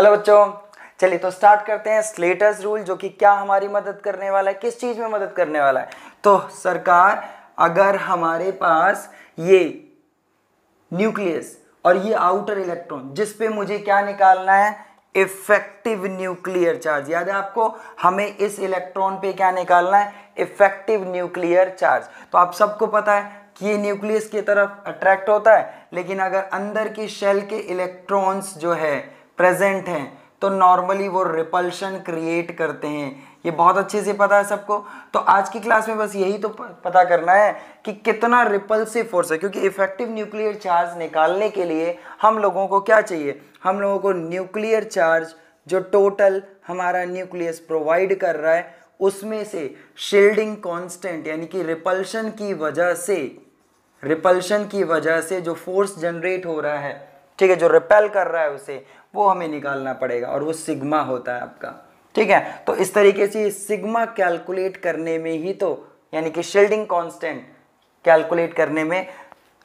Hello बच्चों, चलिए तो स्टार्ट करते हैं स्लेटर्स रूल, जो कि क्या हमारी मदद करने वाला है, किस चीज़ में मदद करने वाला है। तो सरकार, अगर हमारे पास ये न्यूक्लियस और ये आउटर इलेक्ट्रॉन, जिस पे मुझे क्या निकालना है, इफेक्टिव न्यूक्लियर चार्ज। याद है आपको, हमें इस इलेक्ट्रॉन पे क्या निकालना है, इफेक्टिव न्यूक्लियर चार्ज। तो आप सबको पता है कि ये न्यूक्लियस की तरफ अट्रैक्ट होता है, लेकिन अगर अंदर की शेल के इलेक्ट्रॉन्स जो है प्रेजेंट हैं तो नॉर्मली वो रिपल्शन क्रिएट करते हैं। ये बहुत अच्छे से पता है सबको। तो आज की क्लास में बस यही तो पता करना है कि कितना रिपल्सिव फोर्स है, क्योंकि इफेक्टिव न्यूक्लियर चार्ज निकालने के लिए हम लोगों को क्या चाहिए, हम लोगों को न्यूक्लियर चार्ज जो टोटल हमारा न्यूक्लियस प्रोवाइड कर रहा है उसमें से शील्डिंग कांस्टेंट यानी कि रिपल्शन की वजह से जो फोर्स जनरेट हो रहा है, ठीक है, जो रिपेल कर रहा है उसे, वो हमें निकालना पड़ेगा और वो सिग्मा होता है आपका। ठीक है, तो इस तरीके से सिग्मा कैलकुलेट करने में ही तो, यानी कि शील्डिंग कांस्टेंट कैलकुलेट करने में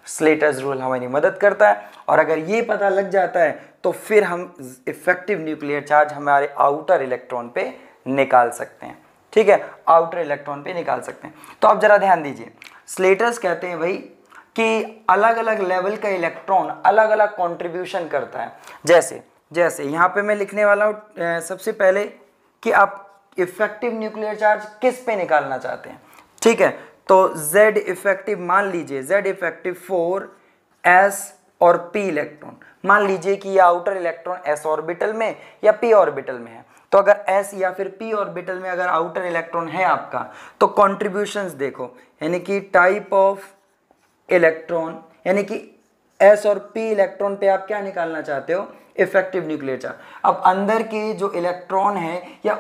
स्लेटर्स रूल हमारी मदद करता है। और अगर ये पता लग जाता है तो फिर हम इफेक्टिव न्यूक्लियर चार्ज हमारे आउटर इलेक्ट्रॉन पे निकाल सकते हैं। ठीक है, आउटर इलेक्ट्रॉन पे निकाल सकते हैं। तो आप जरा ध्यान दीजिए, स्लेटर्स कहते हैं भाई कि अलग अलग लेवल का इलेक्ट्रॉन अलग अलग कंट्रीब्यूशन करता है। जैसे यहाँ पे मैं लिखने वाला हूँ सबसे पहले कि आप इफेक्टिव न्यूक्लियर चार्ज किस पे निकालना चाहते हैं। ठीक है, तो Z इफेक्टिव, मान लीजिए Z इफेक्टिव 4 S और P इलेक्ट्रॉन, मान लीजिए कि ये आउटर इलेक्ट्रॉन S ऑर्बिटल में या P ऑर्बिटल में है। तो अगर S या फिर P ऑर्बिटल में अगर आउटर इलेक्ट्रॉन है आपका, तो कॉन्ट्रीब्यूशंस देखो, यानी कि टाइप ऑफ इलेक्ट्रॉन, यानी कि S और P इलेक्ट्रॉन पे आप क्या निकालना चाहते हो, इफेक्टिव न्यूक्लियर चार्ज। अब अंदर के जो इलेक्ट्रॉन है या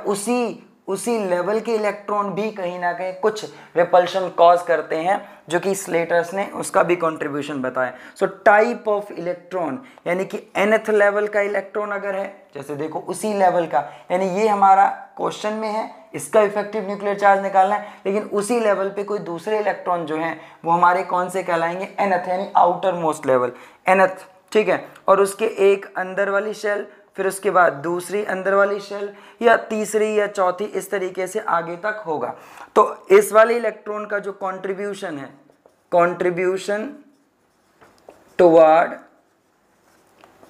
उसी लेवल के इलेक्ट्रॉन भी कहीं ना कहीं कुछ रिपल्शन कॉज करते हैं, जो कि स्लेटर्स ने उसका भी कंट्रीब्यूशन बताया। सो टाइप ऑफ इलेक्ट्रॉन, यानी कि nth लेवल का इलेक्ट्रॉन अगर है, जैसे देखो उसी लेवल का, यानी ये हमारा क्वेश्चन में है, इसका इफेक्टिव न्यूक्लियर चार्ज निकालना है, लेकिन उसी लेवल पे कोई दूसरे इलेक्ट्रॉन जो हैं वो हमारे कौन से कहलाएंगे, nth, यानी आउटर मोस्ट लेवल nth। ठीक है, और उसके एक अंदर वाली शेल, फिर उसके बाद दूसरी अंदर वाली शेल, या तीसरी या चौथी, इस तरीके से आगे तक होगा। तो इस वाले इलेक्ट्रॉन का जो कंट्रीब्यूशन है, कंट्रीब्यूशन टुवर्ड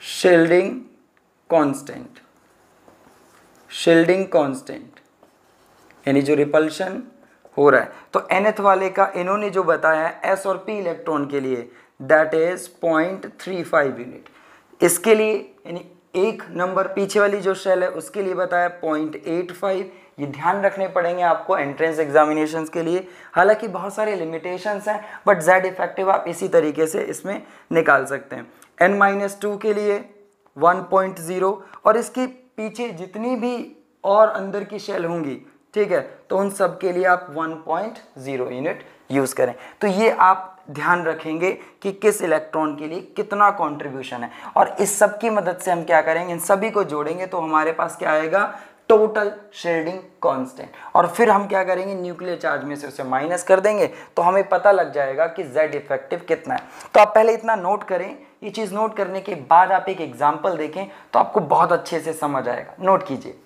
शील्डिंग कांस्टेंट, यानी जो रिपल्शन हो रहा है, तो nth वाले का इन्होंने जो बताया है S और P इलेक्ट्रॉन के लिए, दैट इज 0.35 यूनिट। इसके लिए यानी एक नंबर पीछे वाली जो शेल है उसके लिए बताया 0.85। ये ध्यान रखने पड़ेंगे आपको एंट्रेंस एग्जामिनेशंस के लिए। हालांकि बहुत सारे लिमिटेशंस हैं, बट Z इफेक्टिव आप इसी तरीके से इसमें निकाल सकते हैं। N-2 के लिए 1.0, और इसके पीछे जितनी भी और अंदर की शेल होंगी, ठीक है, तो उन सब के लिए आप 1.0 यूनिट यूज करें। तो ये आप ध्यान रखेंगे कि किस इलेक्ट्रॉन के लिए कितना कंट्रीब्यूशन है, और इस सब की मदद से हम क्या करेंगे, इन सभी को जोड़ेंगे तो हमारे पास क्या आएगा, टोटल शील्डिंग कांस्टेंट। और फिर हम क्या करेंगे, न्यूक्लियर चार्ज में से उसे माइनस कर देंगे तो हमें पता लग जाएगा कि Z इफेक्टिव कितना है। तो आप पहले इतना नोट करें। ये चीज़ नोट करने के बाद आप एक एग्जाम्पल देखें तो आपको बहुत अच्छे से समझ आएगा। नोट कीजिए,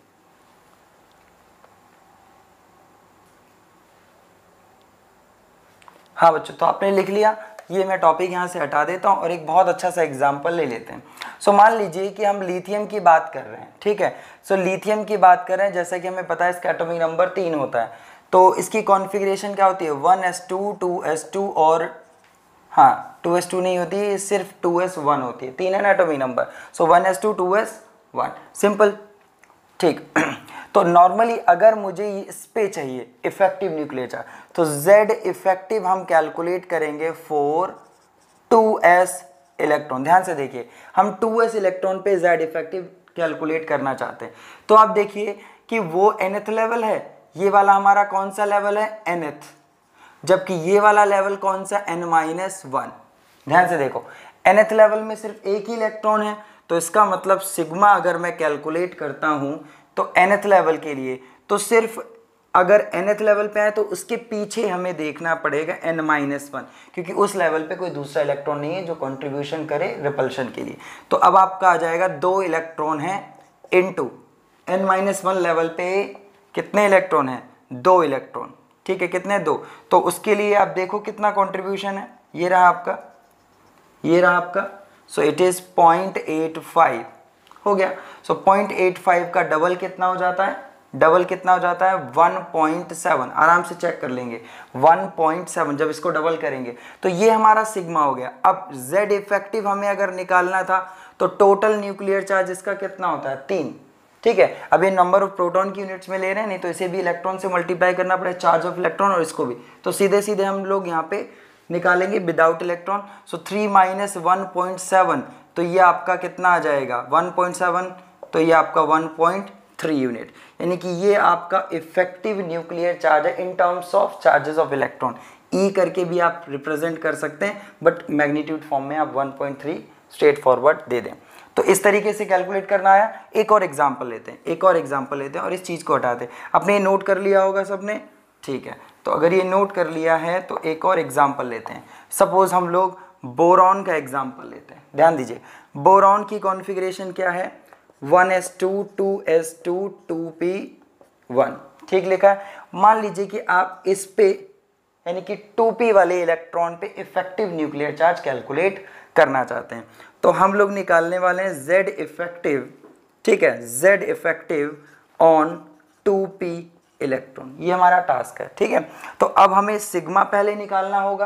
हाँ बच्चों, तो आपने लिख लिया। ये मैं टॉपिक यहाँ से हटा देता हूँ और एक बहुत अच्छा सा एग्जाम्पल ले लेते हैं। सो मान लीजिए कि हम लिथियम की बात कर रहे हैं। ठीक है, सो लिथियम की बात कर रहे हैं, जैसा कि हमें पता है इसका एटॉमिक नंबर 3 होता है। तो इसकी कॉन्फ़िगरेशन क्या होती है, 1s2 2s2 और हाँ 2s2 नहीं होती है, सिर्फ 2s1 होती है। 3 है ना एटॉमिक नंबर, सो 1s2 2s1, सिंपल। ठीक, तो नॉर्मली अगर मुझे इस पे चाहिए इफेक्टिव न्यूक्लियर चार्ज, तो Z इफेक्टिव हम कैलकुलेट करेंगे फॉर 2s इलेक्ट्रॉन। ध्यान से देखिए, हम 2s इलेक्ट्रॉन पे Z इफेक्टिव कैलकुलेट करना चाहते हैं। तो आप देखिए कि वो nth लेवल है, ये वाला हमारा कौन सा लेवल है, nth, जबकि ये वाला लेवल कौन सा, N-1। ध्यान से देखो, nth लेवल में सिर्फ एक ही इलेक्ट्रॉन है, तो इसका मतलब सिग्मा अगर मैं कैलकुलेट करता हूं तो nth लेवल के लिए, तो सिर्फ अगर nth लेवल पे है तो उसके पीछे हमें देखना पड़ेगा N-1, क्योंकि उस लेवल पे कोई दूसरा इलेक्ट्रॉन नहीं है जो कंट्रीब्यूशन करे रिपल्शन के लिए। तो अब आपका आ जाएगा 2 इलेक्ट्रॉन है इनटू n-1 लेवल पे कितने इलेक्ट्रॉन है, 2 इलेक्ट्रॉन, ठीक है, कितने, 2। तो उसके लिए आप देखो कितना कंट्रीब्यूशन है, ये रहा आपका, ये रहा आपका, सो इट इज 0.85 हो गया। सो 0.85 का डबल कितना हो जाता है, डबल कितना हो जाता है 1.7, आराम से चेक कर लेंगे 1.7 जब इसको डबल करेंगे तो ये हमारा सिग्मा हो गया। अब Z इफेक्टिव हमें अगर निकालना था तो टोटल न्यूक्लियर चार्ज इसका कितना होता है, 3, ठीक है। अब ये नंबर ऑफ प्रोटॉन की यूनिट्स में ले रहे हैं, नहीं तो इसे भी इलेक्ट्रॉन से मल्टीप्लाई करना पड़ेगा, चार्ज ऑफ इलेक्ट्रॉन और इसको भी, तो सीधे सीधे हम लोग यहाँ पे निकालेंगे विदाउट इलेक्ट्रॉन। सो 3 माइनस 1.7 तो ये आपका कितना आ जाएगा 1.7, तो ये आपका 1.3 यूनिट, यानी कि ये आपका इफेक्टिव न्यूक्लियर चार्ज है in terms of charges of electron. ई करके भी आप रिप्रेजेंट कर सकते हैं, बट मैग्नीट्यूड फॉर्म में आप 1.3 स्ट्रेट फॉरवर्ड दे दें। तो इस तरीके से कैलकुलेट करना आया। एक और एग्जांपल लेते हैं, एक और एग्जांपल लेते हैं और इस चीज़ को हटाते हैं। आपने ये नोट कर लिया होगा सबने, ठीक है। तो अगर ये नोट कर लिया है तो एक और एग्जांपल लेते हैं। सपोज हम लोग बोरॉन का एग्जांपल लेते हैं। ध्यान दीजिए, बोरॉन की कॉन्फ़िगरेशन क्या है, 1s2 2s2 2p1, ठीक लिखा है। मान लीजिए कि आप इस पे यानी कि 2p वाले इलेक्ट्रॉन पे इफेक्टिव न्यूक्लियर चार्ज कैलकुलेट करना चाहते हैं, तो हम लोग निकालने वाले हैं Z इफेक्टिव, ठीक है, Z effective on 2p electron, ये हमारा टास्क है, ठीक है। तो अब हमें सिग्मा पहले निकालना होगा,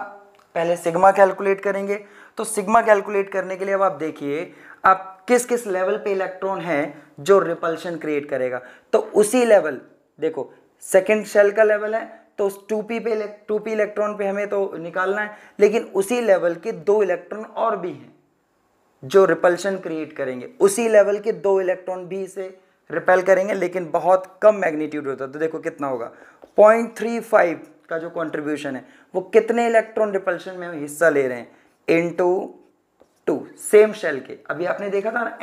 पहले सिग्मा कैलकुलेट करेंगे। तो सिग्मा कैलकुलेट करने के लिए अब आप देखिए आप किस किस लेवल पे इलेक्ट्रॉन है जो रिपल्शन क्रिएट करेगा, तो उसी लेवल, देखो सेकेंड शेल का लेवल है तो उस 2p इलेक्ट्रॉन पे हमें तो निकालना है, लेकिन उसी लेवल के 2 इलेक्ट्रॉन और भी हैं जो रिपल्शन क्रिएट करेंगे, उसी लेवल के 2 इलेक्ट्रॉन भी इसे रिपेल करेंगे, लेकिन बहुत कम मैग्नीट्यूड होता है। तो देखो कितना होगा, 0.35 का जो कंट्रीब्यूशन है वो कितने इलेक्ट्रॉन रिपल्शन में हिस्सा ले रहे हैं, इनटू 2 सेम शेल के। अभी आपने देखा था ना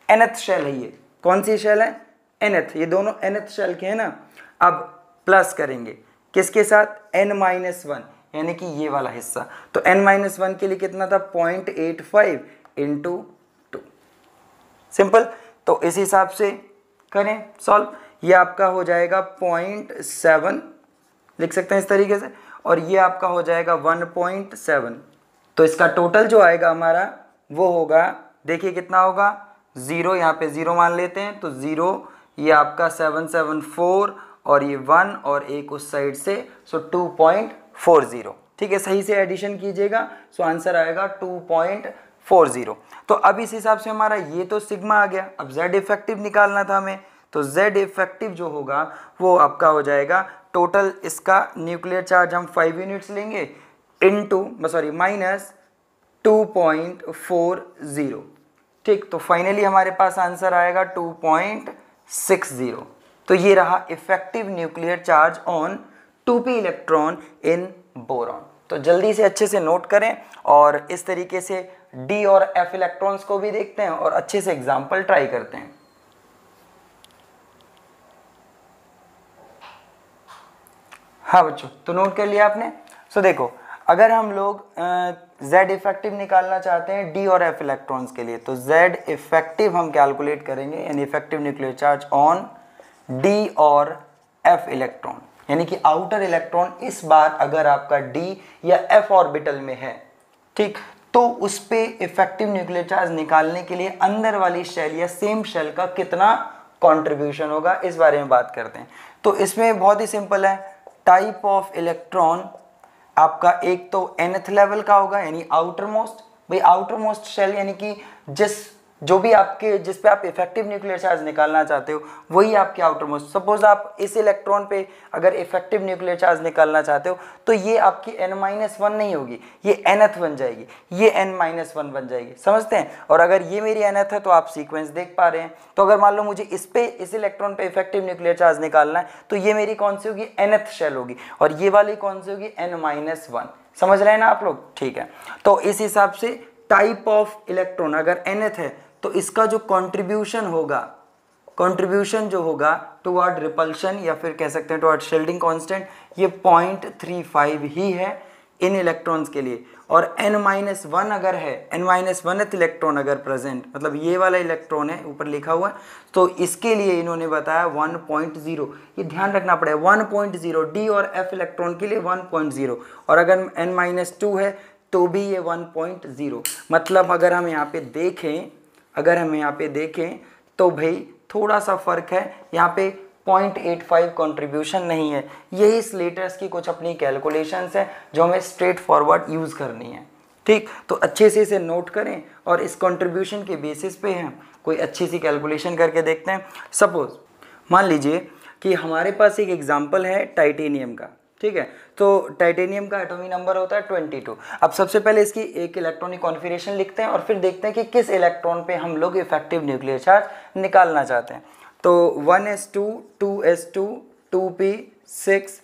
nth शेल है, ये कौन सी शेल है, nth, ये दोनों nth शेल के हैं ना। अब प्लस करेंगे किसके साथ, n-1, यानी कि ये वाला हिस्सा। तो n-1 के लिए कितना था 0.85 इंटू 2, सिंपल। तो इस हिसाब से करें सॉल्व, ये आपका हो जाएगा 0.7 लिख सकते हैं इस तरीके से, और ये आपका हो जाएगा 1.7। तो इसका टोटल जो आएगा हमारा वो होगा, देखिए कितना होगा, 0 यहाँ पे 0 मान लेते हैं, तो 0 ये आपका 774 और ये 1 और एक उस साइड से, सो 2.40, ठीक है। सही से एडिशन कीजिएगा, सो आंसर आएगा 2.40। तो अब इस हिसाब से हमारा ये तो सिग्मा आ गया। अब Z इफेक्टिव निकालना था हमें, तो Z इफेक्टिव जो होगा वो आपका हो जाएगा टोटल, इसका न्यूक्लियर चार्ज हम 5 यूनिट्स लेंगे इनटू माइनस 2.40, ठीक। तो फाइनली हमारे पास आंसर आएगा 2.60। तो ये रहा effective nuclear charge on 2p electron in boron. तो जल्दी से अच्छे से नोट करें और इस तरीके से d और f इलेक्ट्रॉन्स को भी देखते हैं और अच्छे से एग्जाम्पल ट्राई करते हैं। हाँ बच्चों, तो नोट कर लिया आपने। सो देखो, अगर हम लोग Z इफेक्टिव निकालना चाहते हैं D और F इलेक्ट्रॉन्स के लिए, तो Z इफेक्टिव हम कैलकुलेट करेंगे, यानी effective nuclear charge on D और F इलेक्ट्रॉन, यानी कि आउटर इलेक्ट्रॉन इस बार अगर आपका D या F ऑर्बिटल में है, ठीक, तो उस पे इफेक्टिव न्यूक्लियर चार्ज निकालने के लिए अंदर वाली शेल या सेम शेल का कितना कंट्रीब्यूशन होगा, इस बारे में बात करते हैं। तो इसमें बहुत ही सिंपल है, टाइप ऑफ इलेक्ट्रॉन आपका एक तो nth लेवल का होगा, यानी आउटर मोस्ट, भाई आउटर मोस्ट शेल यानी कि जिस पे आप इफेक्टिव न्यूक्लियर चार्ज निकालना चाहते हो वही आपके आउटर मोस्ट। सपोज आप इस इलेक्ट्रॉन पे अगर इफेक्टिव न्यूक्लियर चार्ज निकालना चाहते हो तो ये आपकी n-1 नहीं होगी, ये nth बन जाएगी, ये n-1 बन जाएगी, समझते हैं। और अगर ये मेरी nth है तो आप सीक्वेंस देख पा रहे हैं। तो अगर मान लो मुझे इस इलेक्ट्रॉन पे इफेक्टिव न्यूक्लियर चार्ज निकालना है तो ये मेरी कौन सी होगी, nth शेल होगी, और ये वाली कौन सी होगी, n-1। समझ रहे हैं ना आप लोग, ठीक है। तो इस हिसाब से टाइप ऑफ इलेक्ट्रॉन अगर nth है तो इसका जो कंट्रीब्यूशन होगा, कंट्रीब्यूशन जो होगा टुवर्ड रिपल्शन या फिर कह सकते हैं टुवर्ड शील्डिंग कांस्टेंट, ये 0.35 ही है इन इलेक्ट्रॉन्स के लिए। और n-1 अगर है, n-1th इलेक्ट्रॉन अगर प्रेजेंट, मतलब ये वाला इलेक्ट्रॉन है ऊपर लिखा हुआ है, तो इसके लिए इन्होंने बताया 1.0। ये ध्यान रखना पड़ेगा 1.0, d और f इलेक्ट्रॉन के लिए 1.0, और अगर n-2 है तो भी ये 1.0। मतलब अगर हम यहाँ पे देखें तो भाई थोड़ा सा फर्क है, यहाँ पे 0.85 कंट्रीब्यूशन नहीं है। यही स्लेटर्स की कुछ अपनी कैलकुलेशंस है जो हमें स्ट्रेट फॉरवर्ड यूज़ करनी है। ठीक, तो अच्छे से इसे नोट करें और इस कंट्रीब्यूशन के बेसिस पे हम कोई अच्छी सी कैलकुलेशन करके देखते हैं। सपोज मान लीजिए कि हमारे पास एक एग्जाम्पल है टाइटेनियम का। ठीक है, तो टाइटेनियम का एटॉमिक नंबर होता है 22। अब सबसे पहले इसकी एक इलेक्ट्रॉनिक कॉन्फिगरेशन लिखते हैं और फिर देखते हैं कि किस इलेक्ट्रॉन पे हम लोग इफेक्टिव न्यूक्लियर चार्ज निकालना चाहते हैं। तो 1s2, 2s2, 2p6,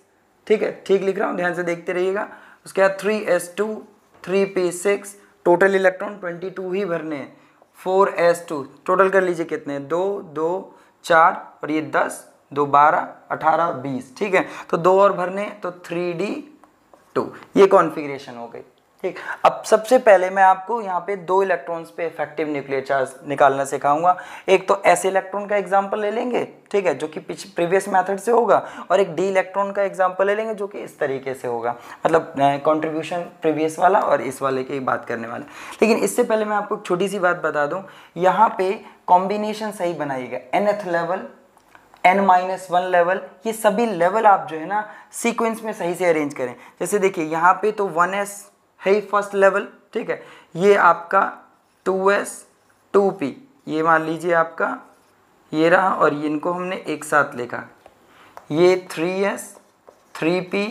ठीक है, ठीक लिख रहा हूँ, ध्यान से देखते रहिएगा। उसके बाद 3s2, 3p6, टोटल इलेक्ट्रॉन 22 ही भरने हैं। 4s2, टोटल कर लीजिए कितने, 2, 2, 4 और ये 10, 2, 12, 18, 20। ठीक है, तो 2 और भरने, तो 3d2, ये कॉन्फ़िगरेशन हो गई। ठीक, अब सबसे पहले मैं आपको यहाँ पे 2 इलेक्ट्रॉन्स पे इफेक्टिव न्यूक्लियर चार्ज निकालना सिखाऊंगा। एक तो एस इलेक्ट्रॉन का एग्जांपल ले लेंगे, ठीक है, जो कि प्रीवियस मेथड से होगा, और एक डी इलेक्ट्रॉन का एग्जांपल ले लेंगे जो कि इस तरीके से होगा, मतलब कंट्रीब्यूशन प्रीवियस वाला और इस वाले की बात करने वाले। लेकिन इससे पहले मैं आपको छोटी सी बात बता दूँ, यहाँ पे कॉम्बिनेशन सही बनाइएगा। nth लेवल, n-1 लेवल, ये सभी लेवल आप जो है ना सीक्वेंस में सही से अरेंज करें। जैसे देखिए यहाँ पे तो 1s है ही फर्स्ट लेवल, ठीक है, ये आपका 2s, 2p, ये मान लीजिए आपका ये रहा, और इनको हमने एक साथ लिखा, ये 3s, 3p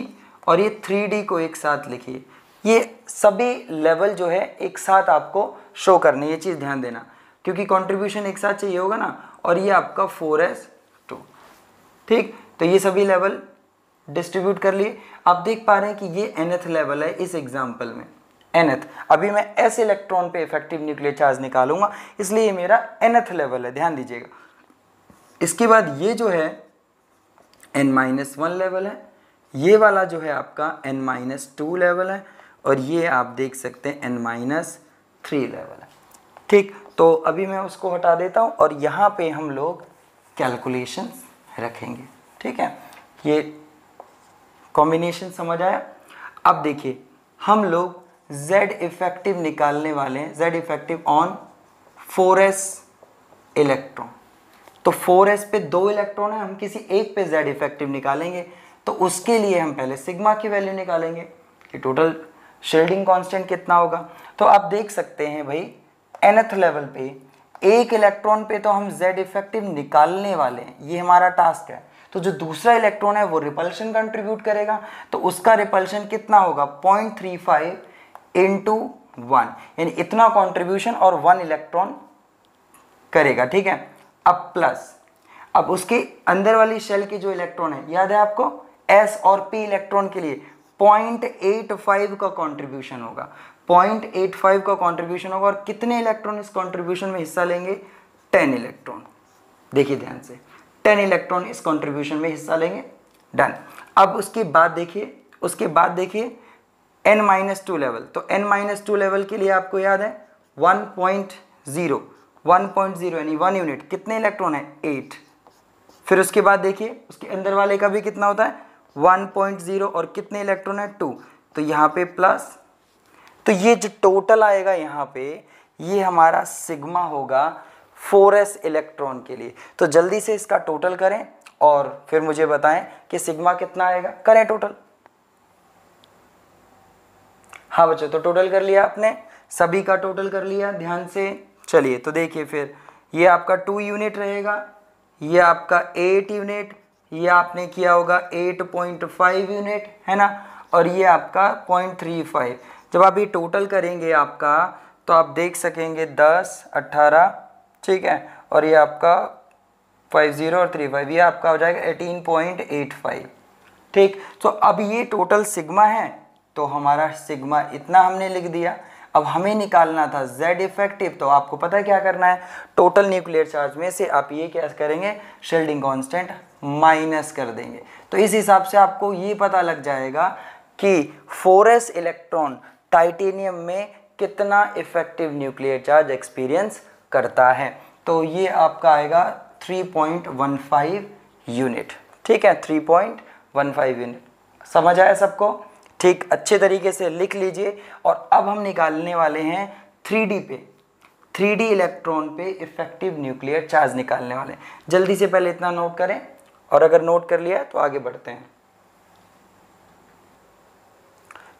और ये 3d को एक साथ लिखिए। ये सभी लेवल जो है एक साथ आपको शो करने, ये चीज़ ध्यान देना, क्योंकि कंट्रीब्यूशन एक साथ चाहिए होगा ना। और ये आपका 4s2, ठीक, तो ये सभी लेवल डिस्ट्रीब्यूट कर लिए। आप देख पा रहे हैं कि ये nth लेवल है इस एग्जाम्पल में, nth। अभी मैं s इलेक्ट्रॉन पे इफेक्टिव न्यूक्लियर चार्ज निकालूंगा, इसलिए ये मेरा nth लेवल है, ध्यान दीजिएगा। इसके बाद ये जो है n-1 लेवल है, ये वाला जो है आपका n-2 लेवल है, और ये आप देख सकते हैं n-3 लेवल है। ठीक, तो अभी मैं उसको हटा देता हूँ और यहाँ पे हम लोग कैलकुलेशंस रखेंगे। ठीक है, ये कॉम्बिनेशन समझ आया। अब देखिए हम लोग Z इफेक्टिव निकालने वाले हैं, Z effective on 4s electron. तो 4s पे 2 इलेक्ट्रॉन है, हम किसी एक पे Z इफेक्टिव निकालेंगे, तो उसके लिए हम पहले सिग्मा की वैल्यू निकालेंगे कि टोटल शील्डिंग कांस्टेंट कितना होगा। तो आप देख सकते हैं भाई nth लेवल पे एक इलेक्ट्रॉन पे तो हम Z इफेक्टिव निकालने वाले हैं, ये हमारा टास्क है। तो जो दूसरा इलेक्ट्रॉन है वो रिपल्शन कंट्रीब्यूट करेगा, तो उसका रिपल्शन कितना होगा, 0.35 इंटू 1, यानी इतना कंट्रीब्यूशन और 1 इलेक्ट्रॉन करेगा। ठीक है, अब प्लस, अब उसके अंदर वाली शेल के जो इलेक्ट्रॉन है, याद है आपको, S और P इलेक्ट्रॉन के लिए 0.85 का कंट्रीब्यूशन होगा, 0.85 का कंट्रीब्यूशन होगा। और कितने इलेक्ट्रॉन इस कंट्रीब्यूशन में हिस्सा लेंगे, 10 इलेक्ट्रॉन। देखिए ध्यान से, 10 इलेक्ट्रॉन इस कंट्रीब्यूशन में हिस्सा लेंगे, डन। अब उसके बाद देखिए n-2 लेवल, तो n-2 लेवल के लिए आपको याद है 1.0 यानी 1 यूनिट, कितने इलेक्ट्रॉन है, 8। फिर उसके बाद देखिए उसके अंदर वाले का भी कितना होता है, 1.0, और कितने इलेक्ट्रॉन है, 2, तो यहाँ पे प्लस, तो ये जो टोटल आएगा यहाँ पे, ये हमारा सिग्मा होगा 4s इलेक्ट्रॉन के लिए। तो जल्दी से इसका टोटल करें और फिर मुझे बताएं कि सिग्मा कितना आएगा, करें टोटल। हाँ बच्चों, तो टोटल कर लिया आपने, सभी का टोटल कर लिया, ध्यान से चलिए। तो देखिए फिर ये आपका 2 यूनिट रहेगा, ये आपका 8 यूनिट, ये आपने किया होगा 8.5 यूनिट, है ना, और ये आपका 0.35। जब आप ये टोटल करेंगे आपका, तो आप देख सकेंगे 10, 18, ठीक है, और ये आपका 50 और 35, ये आपका हो जाएगा 18.85। ठीक, तो अब ये टोटल सिग्मा है, तो हमारा सिग्मा इतना हमने लिख दिया। अब हमें निकालना था Z इफेक्टिव, तो आपको पता है क्या करना है, टोटल न्यूक्लियर चार्ज में से आप ये क्या करेंगे, शील्डिंग कांस्टेंट माइनस कर देंगे। तो इस हिसाब से आपको ये पता लग जाएगा कि 4s इलेक्ट्रॉन टाइटेनियम में कितना इफेक्टिव न्यूक्लियर चार्ज एक्सपीरियंस करता है। तो ये आपका आएगा 3.15 यूनिट। ठीक है, 3.15 यूनिट। समझ आया सबको? ठीक, अच्छे तरीके से लिख लीजिए। और अब हम निकालने वाले हैं 3D पे, 3D इलेक्ट्रॉन पे इफेक्टिव न्यूक्लियर चार्ज निकालने वाले हैं। जल्दी से पहले इतना नोट करें, और अगर नोट कर लिया तो आगे बढ़ते हैं।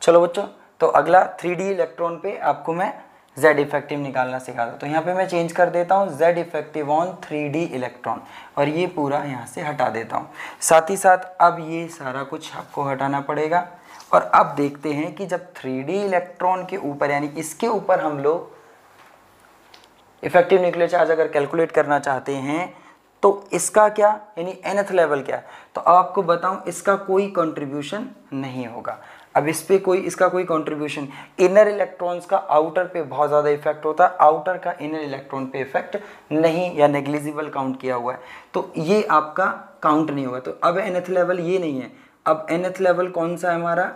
चलो बच्चों, तो अगला 3D इलेक्ट्रॉन पे आपको मैं Z इफेक्टिव निकालना सिखा दूँ। तो यहाँ पे मैं चेंज कर देता हूँ Z effective on 3D electron, और ये पूरा यहाँ से हटा देता हूँ। साथ ही साथ अब ये सारा कुछ आपको हटाना पड़ेगा। और अब देखते हैं कि जब 3D इलेक्ट्रॉन के ऊपर, यानी इसके ऊपर हम लोग इफेक्टिव न्यूक्लियर चार्ज अगर कैलकुलेट करना चाहते हैं तो इसका क्या, यानी nth लेवल क्या है। तो अब आपको बताऊं, इसका कोई कंट्रीब्यूशन नहीं होगा। अब इस पे इसका कोई कंट्रीब्यूशन, इनर इलेक्ट्रॉन्स का आउटर पे बहुत ज़्यादा इफेक्ट होता है, आउटर का इनर इलेक्ट्रॉन पे इफेक्ट नहीं या नेग्लिजिबल काउंट किया हुआ है, तो ये आपका काउंट नहीं होगा। तो अब nth लेवल ये नहीं है। अब nth लेवल कौन सा है हमारा,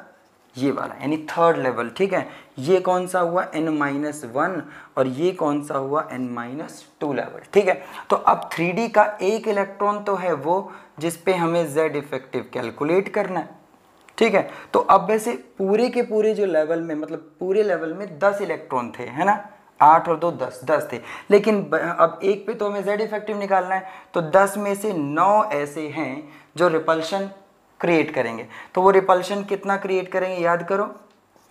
ये वाला, यानी थर्ड लेवल। ठीक है, ये कौन सा हुआ n-1, और ये कौन सा हुआ n-2 लेवल। ठीक है, तो अब 3D का एक इलेक्ट्रॉन तो है वो जिस पे हमें Z इफेक्टिव कैलकुलेट करना है। ठीक है, तो अब वैसे पूरे के पूरे जो लेवल में, मतलब पूरे लेवल में 10 इलेक्ट्रॉन थे, है ना, 8 और 2 10 थे। लेकिन अब एक पे तो हमें Z इफेक्टिव निकालना है, तो 10 में से 9 ऐसे हैं जो रिपल्शन क्रिएट करेंगे। तो वो रिपल्शन कितना क्रिएट करेंगे, याद करो,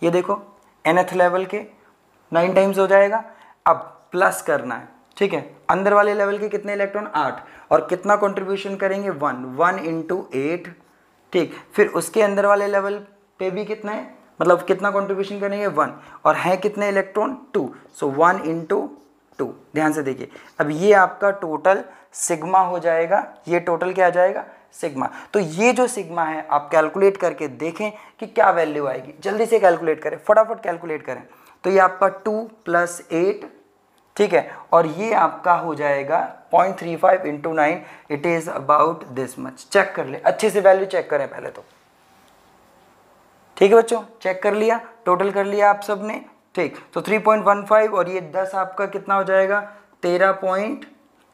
ये देखो nth लेवल के 9 टाइम्स हो जाएगा। अब प्लस करना है। ठीक है, अंदर वाले लेवल के कितने इलेक्ट्रॉन, 8, और कितना कंट्रीब्यूशन करेंगे, 1 इंटू 8। ठीक, फिर उसके अंदर वाले लेवल पे भी कितना है, मतलब कितना कंट्रीब्यूशन करेंगे, 1, और है कितने इलेक्ट्रॉन, 2, सो 1 इंटू 2। ध्यान से देखिए, अब ये आपका टोटल सिग्मा हो जाएगा, ये टोटल क्या आ जाएगा, सिग्मा। तो ये जो सिग्मा है आप कैलकुलेट करके देखें कि क्या वैल्यू आएगी। जल्दी से कैलकुलेट करें, फटाफट कैलकुलेट करें। तो ये आपका 2 + 8, ठीक है, और ये आपका हो जाएगा 0.35 into 9, it is about this much. Check कर ले, अच्छे से वैल्यू चेक करें पहले तो। ठीक है बच्चों, चेक कर लिया, टोटल कर लिया आप सब ने। ठीक, तो 3.15 और ये 10 आपका कितना हो जाएगा, 13 पॉइंट,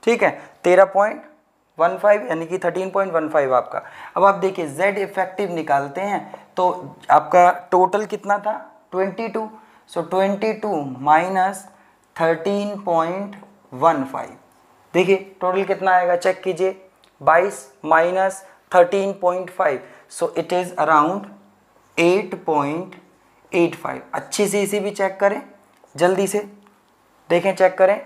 ठीक है, 13.15 यानी कि 13.15 आपका। अब आप देखिए Z इफेक्टिव निकालते हैं तो आपका टोटल कितना था, 22, सो 22 माइनस 13.15, देखिए टोटल कितना आएगा, चेक कीजिए, 22 minus 13.5, so it is around 8.85। अच्छी से इसे भी चेक करें, जल्दी से देखें, चेक करें।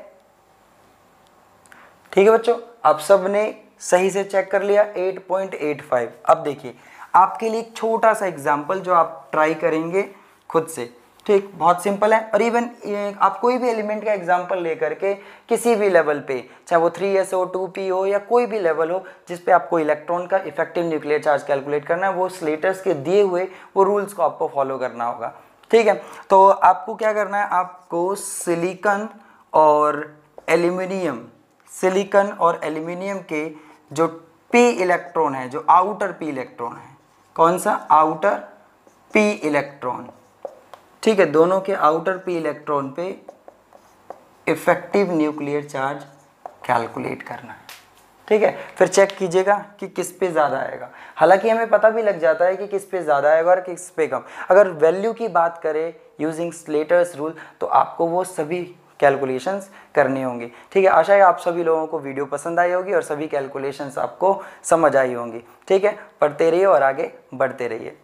ठीक है बच्चों, आप सब ने सही से चेक कर लिया, 8.85। अब देखिए आपके लिए एक छोटा सा एग्जाम्पल जो आप ट्राई करेंगे खुद से। ठीक, बहुत सिंपल है, और इवन आप कोई भी एलिमेंट का एग्जाम्पल लेकर के किसी भी लेवल पे, चाहे वो 3s हो, 2p हो, या कोई भी लेवल हो जिस पे आपको इलेक्ट्रॉन का इफेक्टिव न्यूक्लियर चार्ज कैलकुलेट करना है, वो स्लेटर्स के दिए हुए वो रूल्स को आपको फॉलो करना होगा। ठीक है, तो आपको क्या करना है, आपको सिलिकॉन और एल्यूमिनियम, सिलिकॉन और एल्यूमिनियम के जो p इलेक्ट्रॉन है, जो आउटर p इलेक्ट्रॉन है, कौन सा, आउटर p इलेक्ट्रॉन, ठीक है, दोनों के आउटर p इलेक्ट्रॉन पे इफेक्टिव न्यूक्लियर चार्ज कैलकुलेट करना है। ठीक है, फिर चेक कीजिएगा कि किस पे ज़्यादा आएगा। हालांकि हमें पता भी लग जाता है कि किस पे ज़्यादा आएगा और किस पे कम। अगर वैल्यू की बात करें यूजिंग स्लेटर्स रूल, तो आपको वो सभी कैलकुलेशंस करनी होंगी। ठीक है, आशा है आप सभी लोगों को वीडियो पसंद आई होगी और सभी कैलकुलेशंस आपको समझ आई होंगी। ठीक है, पढ़ते रहिए और आगे बढ़ते रहिए।